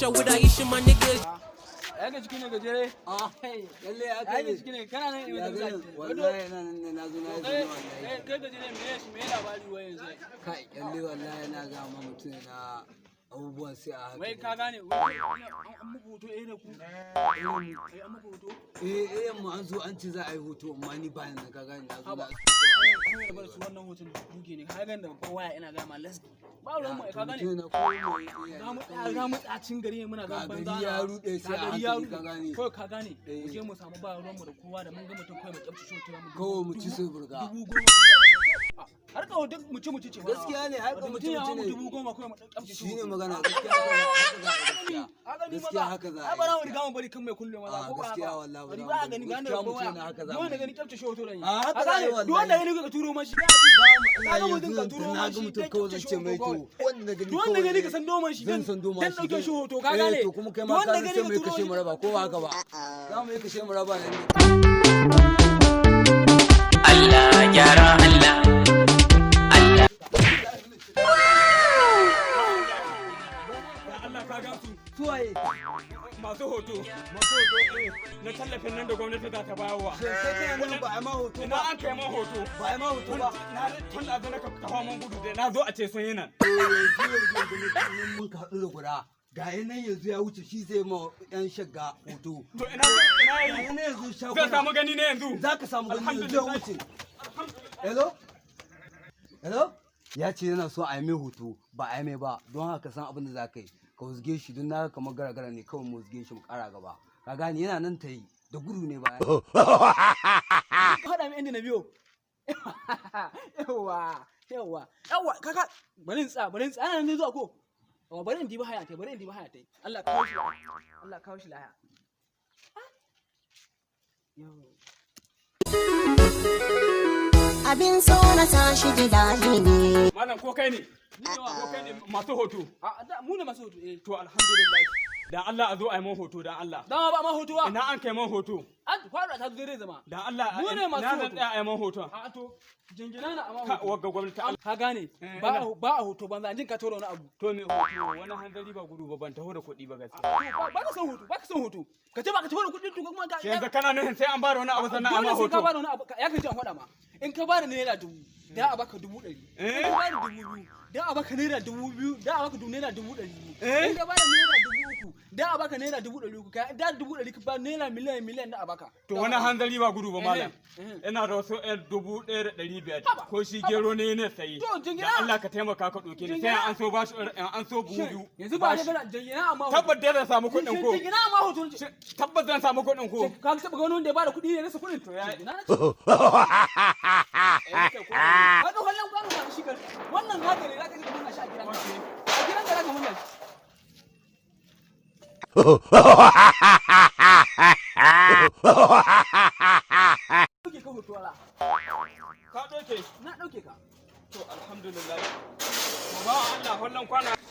Aisha with Aisha, my niggas. Ya ga cikin gajere? Hey, lalle ya Ya kai. ga cikin kana nan ina da zaki. Wallahi nan na zo na yi wallahi. Kai gajere me labari wai yanzu? Kai, lalle wallahi na ga ma mutum na abubuwan sai a haka. Wai ka gane an muku hoto da ku. An muku hoto. Mu an zo an ce za a yi hoto amma ni ba ni ka gane na zo na. Kai bar su wannan hoton duke ne. Ka gane da babban waya ina ga ma let's ba ruwan mu ka gane. Za mu tsacin gari muna ga banza. Gari ya rude sai a hankali ka gane. Ko ka gane. Mu je mu samu ba ruwan mu da kowa da mun ga mutum kai mu kyafci shi to mu. Kawai mu ci sai burga. Har ka duk mu ci ce. Gaskiya ne har ka mu ci ne. 10,000 kai mu kyafci shi. Shine magana gaskiya haka za. Ai bara mu riga mu bari kan mai kulle maza ko ba. Gaskiya wallahi ba gani gane ba mutum haka za. wanda gani kyafce shi hoto da ni. Haka za wallahi. Duk wanda gani ka turo mashi. Na ga mutum ka turo mashi. Na ga mutum kawai zan ce mai to. Wanda gani ka san doman shi. Zan san doman shi. Dan dauke shi hoto ka gane. To kuma kai ma ka san mai kashe mu raba ko ba haka ba. Za mu yi kashe mu raba ne. Allah gyara Allah. Allah ka ga su. Suwaye. Masu hoto na tallafin nan da gwamnati za ta bayarwa. Sai kai nan ba a ma hoto Ina ba. an kai man hoto. Ba a ma hoto ba. Na tun da na kafa man gudu da na zo a ce sun yi nan. Mun ka haɗu da guda. Ga nan yanzu ya wuce shi zai ma yan shagga hoto. To ina yi. Ina yanzu shago. Zan samu gani ne yanzu. Za ka samu gani yanzu ya wuce. Hello? Hello? Ya ce yana so a yi mai hoto ba a yi mai ba don haka san abin da za ka yi. Ka wuzge shi don na kamar gara-gara ne kawai mu wuzge shi mu kara gaba. Ka gane yana nan ta yi da gudu ne ba. Faɗa min inda na biyo. Yawa kaka bari in tsaya nan ne zuwa ko. Bari in diba haya tai. Allah kawo shi laya. Abin so na tashi ji daɗi ne. Malam ko kai ne? Ni ne ko kai ne masu hoto? Mu ne masu hoto To alhamdulillah. Dan Allah a zo a yi man hoto dan Allah. Dan ba man hoto ba. Ina an kai man hoto. An fara ta zure zama. Dan Allah mu ne masu hoto. Na tsaya a yi man hoto. A to jingina na amma hoto. Wagga gwamnati ka gane ba a hoto banza an jin ka tora wani abu. To me hoto wani hanzari ba gudu ba ban taho da kuɗi ba gaskiya. Ba ka son hoto. Ka ce ba ka taho da kuɗi to kuma ka. Yanzu kana nufin sai an ba da wani abu sannan a ma hoto. Ka ba da wani abu ya kace an faɗa ma. In ka ba da naira 1000 da a baka 100. In ka ba da 2000 da a baka naira 2000 da a baka naira 200. In ka ba da naira 3000 da a baka naira 300 ka da 100 ka ba naira miliyan da a baka. To wani hanzari ba gudu ba malam. Ina da wasu 1,500 ko shi gero ne sayi. Da Allah ka taimaka ka ɗauke ni sai an so ba shi an so buhu biyu. Yanzu ba da jingina amma tabbas da zan samu kuɗin ko. Jingina amma hoto. Tabbas zan samu kuɗin ko. Ka taba ga wani wanda ya ba da kuɗi ne rasa kuɗin to ya. Haka wannan kwano ba shi kan wannan haka ne zaka ji kamar shi a gidan ka. A gidan ka zaka munna. Ka hoto ala. Ka dauke na dauke ka. To alhamdulillah.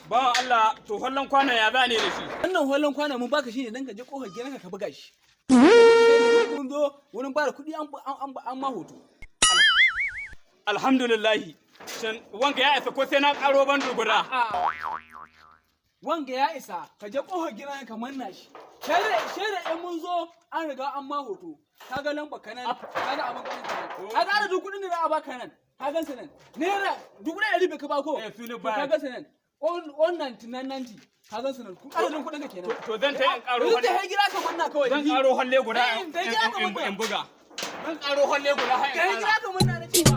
Ba Allah to hollan kwana ya zane da shi. Wannan hollan kwana mun baka shi ne dan ka je kofar gidanka ka buga shi. Mun zo wurin ba da kuɗi an ma hoto. Alhamdulillahi. Wanga ya isa ko sai na karo bandu guda. Wanga ya isa ka je kofar gidan ka manna shi. Shaida in mun zo an riga an ma hoto. Kaga lamba kanan, kaga abin kanan kanan. Kaga ana duk kudin da za a baka nan. Ka gan su nan. Naira 1,100 ka ba ko? Ka gan su nan. On 99.90. Ka gan su nan. Adadin kudin ka kenan. To zan ta yin karo halle. Zan gida ka manna kawai. Zan karo halle guda in buga. Zan karo halle guda. Ka gida ka manna na cewa.